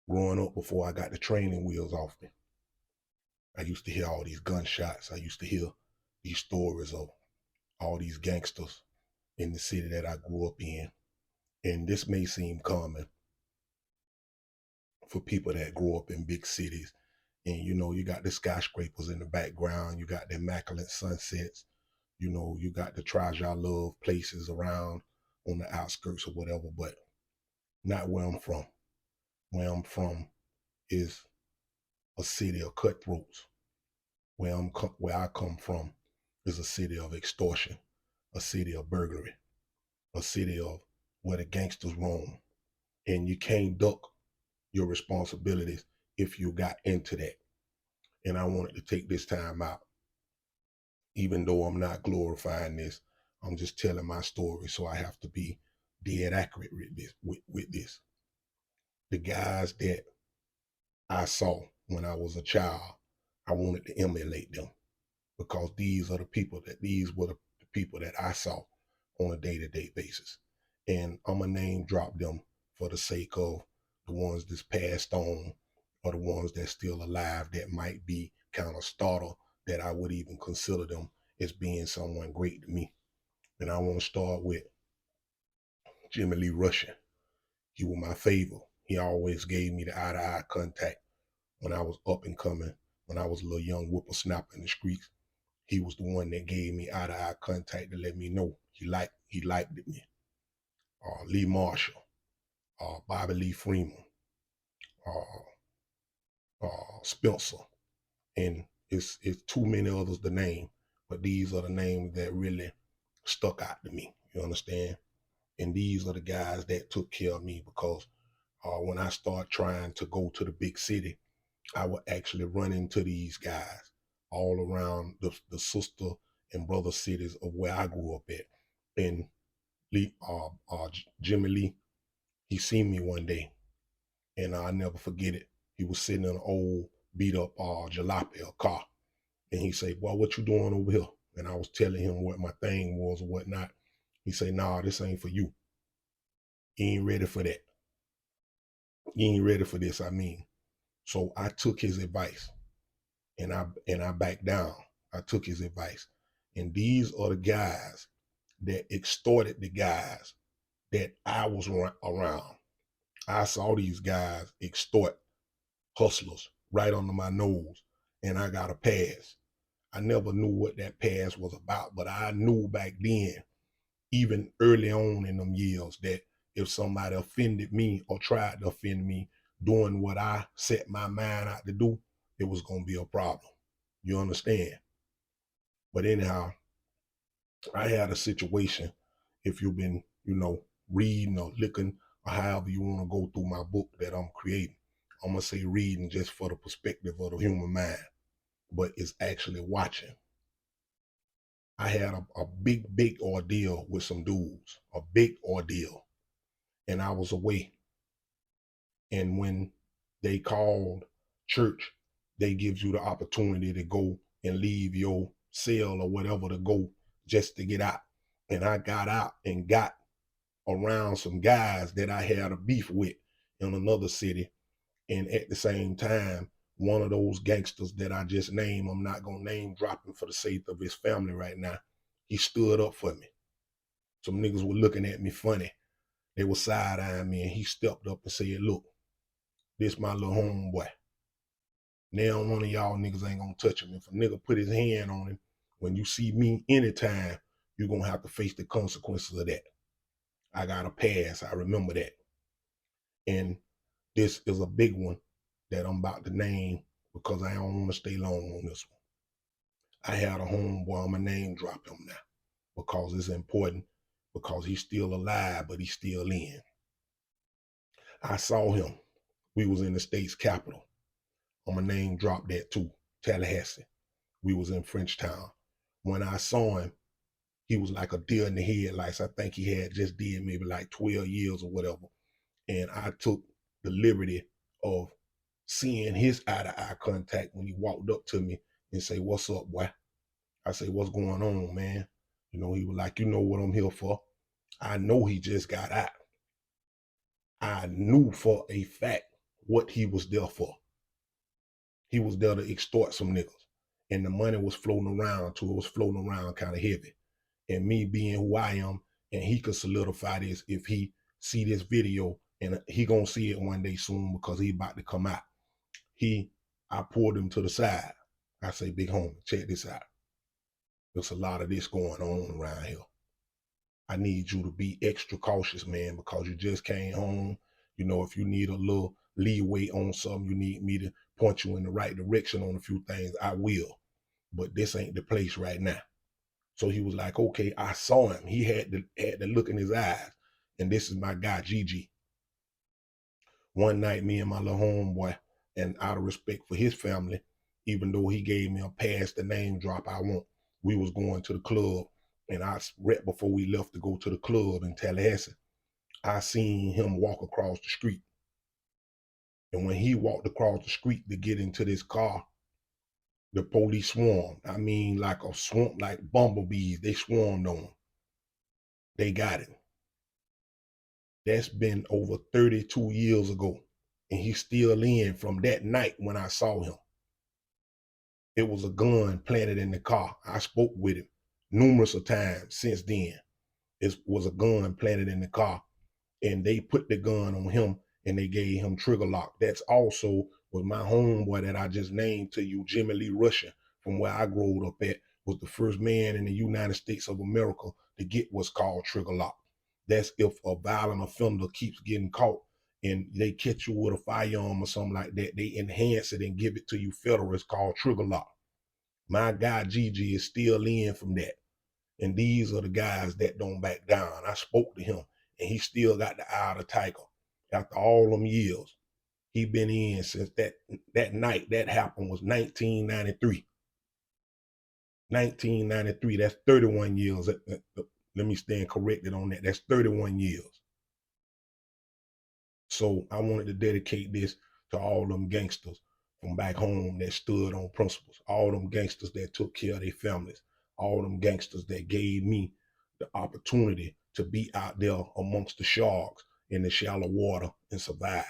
Growing up before I got the training wheels off me, I used to hear all these gunshots. I used to hear these stories of all these gangsters in the city that I grew up in. And this may seem common for people that grow up in big cities. And you got the skyscrapers in the background, you got the immaculate sunsets, you got the treasure love places around on the outskirts or whatever, but not where I'm from. Where I'm from is a city of cutthroats. Where I come from is a city of extortion, a city of burglary, a city of where the gangsters roam. And you can't duck your responsibilities if you got into that. And I wanted to take this time out, even though I'm not glorifying this, I'm just telling my story, so I have to be dead accurate with this. The guys that I saw when I was a child, I wanted to emulate them because these were the people that I saw on a day-to-day basis. And I'm gonna name drop them for the sake of the ones that's passed on or the ones that's still alive that might be kind of startled that I would even consider them as being someone great to me. And I want to start with Jimmy Lee Rushing. He was my favorite. He always gave me the eye-to-eye contact when I was up and coming, when I was a little young whippersnapper in the streets. He was the one that gave me eye-to-eye contact to let me know he liked me. Lee Marshall, Bobby Lee Freeman, uh, Spencer, and it's too many others to name, but these are the names that really stuck out to me. You understand? And these are the guys that took care of me because when I started trying to go to the big city, I would actually run into these guys all around the sister and brother cities of where I grew up at. And Jimmy Lee, he seen me one day, and I'll never forget it. He was sitting in an old beat up jalopy, a car, and he said, "Boy, what you doing over here?" And I was telling him what my thing was or whatnot. He said, "Nah, this ain't for you. You ain't ready for that. You ain't ready for this." I mean, so I took his advice, and I backed down. I took his advice, and these are the guys that extorted the guys that I was around. I saw these guys extort hustlers right under my nose, and I got a pass. I never knew what that pass was about, but I knew back then, even early on in them years, that if somebody offended me or tried to offend me doing what I set my mind out to do, it was going to be a problem. You understand? But anyhow, I had a situation. If you've been, reading or looking or however you want to go through my book that I'm creating, I'm going to say reading just for the perspective of the human mind, but it's actually watching. I had a big ordeal with some dudes, a big ordeal, and I was away. And when they called church, they give you the opportunity to go and leave your cell or whatever to go just to get out. And I got out and got around some guys that I had a beef with in another city. And at the same time, one of those gangsters that I just named, I'm not going to name drop him for the sake of his family right now, he stood up for me. Some niggas were looking at me funny. They were side-eyeing me, and he stepped up and said, "Look, this my little homeboy. Now one of y'all niggas ain't gonna touch him. If a nigga put his hand on him, when you see me anytime, you're gonna have to face the consequences of that." I got a pass. I remember that. And this is a big one that I'm about to name because I don't want to stay long on this one. I had a homeboy, I'm going to name drop him now because it's important, because he's still alive, but he's still in. I saw him. We was in the state's capital. I'm going to name drop that too, Tallahassee. We was in Frenchtown. When I saw him, he was like a deer in the headlights. I think he had just did maybe like 12 years or whatever. And I took the liberty of seeing his eye-to-eye contact when he walked up to me and say, "What's up, boy?" I say, "What's going on, man?" He was like, "You know what I'm here for." I know he just got out. I knew for a fact what he was there for. He was there to extort some niggas. And the money was floating around too. It was floating around kind of heavy. And me being who I am, and he could solidify this if he see this video, and he gonna see it one day soon because he about to come out. I pulled him to the side. I say, big homie, check this out. There's a lot of this going on around here. I need you to be extra cautious, man, because you just came home. You know, if you need a little leeway on something, you need me to point you in the right direction on a few things, I will. But this ain't the place right now. So he was like, okay, I saw him. He had the look in his eyes. And this is my guy, Gigi. One night, me and my little homeboy, and out of respect for his family, even though he gave me a pass, the name drop I want, we was going to the club. And right before we left to go to the club in Tallahassee, I seen him walk across the street. And when he walked across the street to get into this car, the police swarmed. I mean, like a swamp, like bumblebees. They swarmed on him. They got him. That's been over 32 years ago. And he's still in from that night when I saw him. It was a gun planted in the car. I spoke with him numerous of times since then. It was a gun planted in the car. And they put the gun on him and they gave him trigger lock. That's also was my homeboy that I just named to you, Jimmy Lee Russian, from where I grew up at, was the first man in the United States of America to get what's called trigger lock. That's if a violent offender keeps getting caught and they catch you with a firearm or something like that, they enhance it and give it to you federal. It's called trigger lock. My guy Gigi is still in from that. And these are the guys that don't back down. I spoke to him, and he still got the eye of the tiger. After all them years, he been in since that night that happened was 1993. 1993, that's 31 years. Let me stand corrected on that. That's 31 years. So I wanted to dedicate this to all them gangsters from back home that stood on principles, all them gangsters that took care of their families, all them gangsters that gave me the opportunity to be out there amongst the sharks in the shallow water and survive.